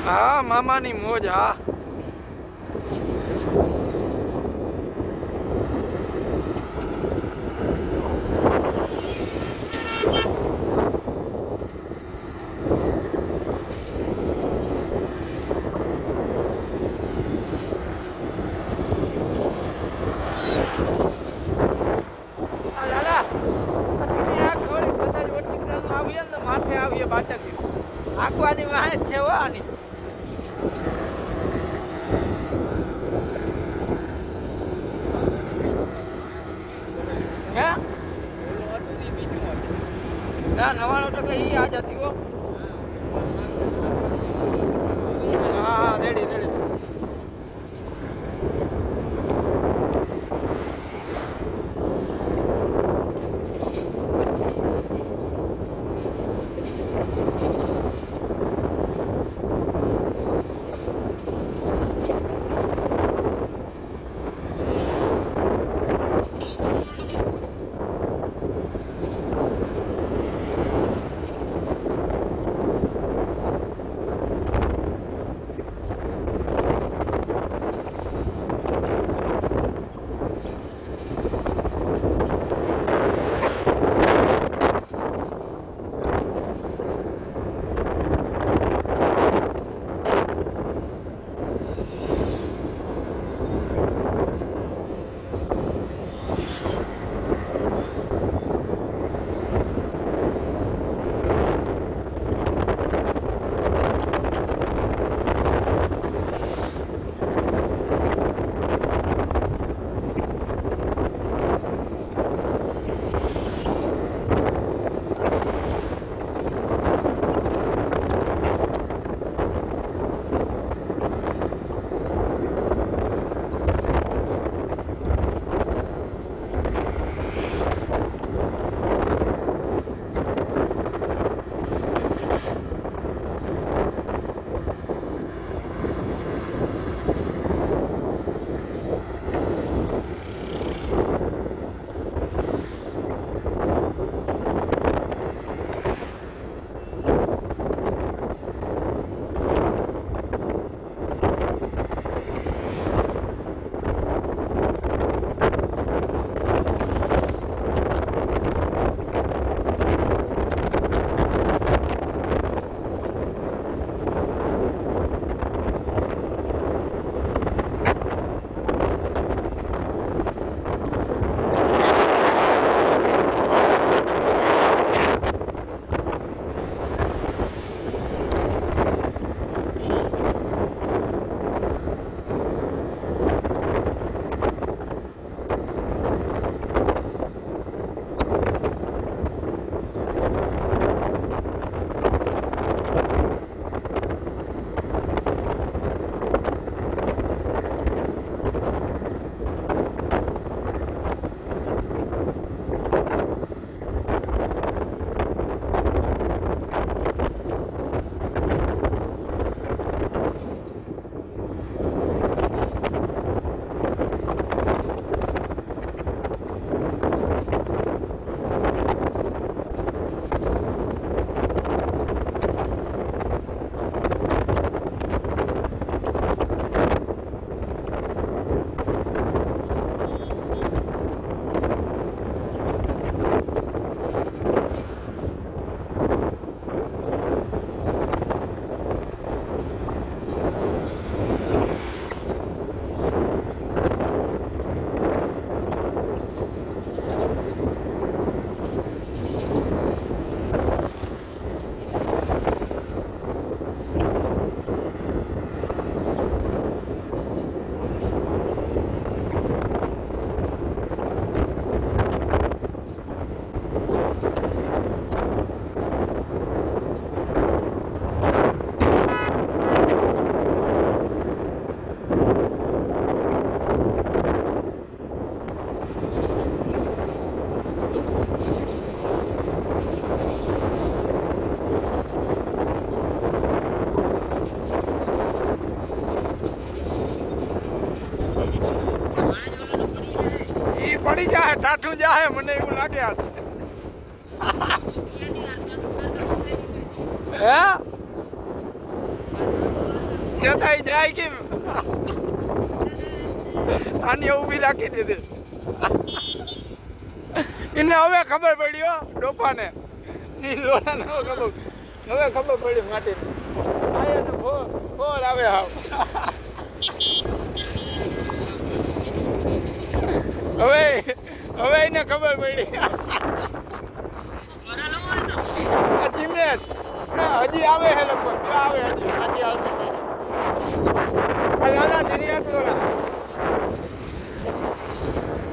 હા મામાની મોજ. હા માથે આવીએ બાટક આકવાની વાહે છે આની. હે ના 99% ઈ આ જતી હો. હા રેડી રેડી. પડી જાય ટાઠું જાય મને એવું લાગે આજ હે જતા જાય કેમ આની ઊભી રાખી દીધી એને હવે ખબર પડી હો ડોફાને લોડાને હવે ખબર પડી માટી ફોર આવે હાવ હવે એને ખબર પડી જીમેશ હજી આવે હે લગભગ આવે હજી હાલતી લાલા ધીરી રાખલો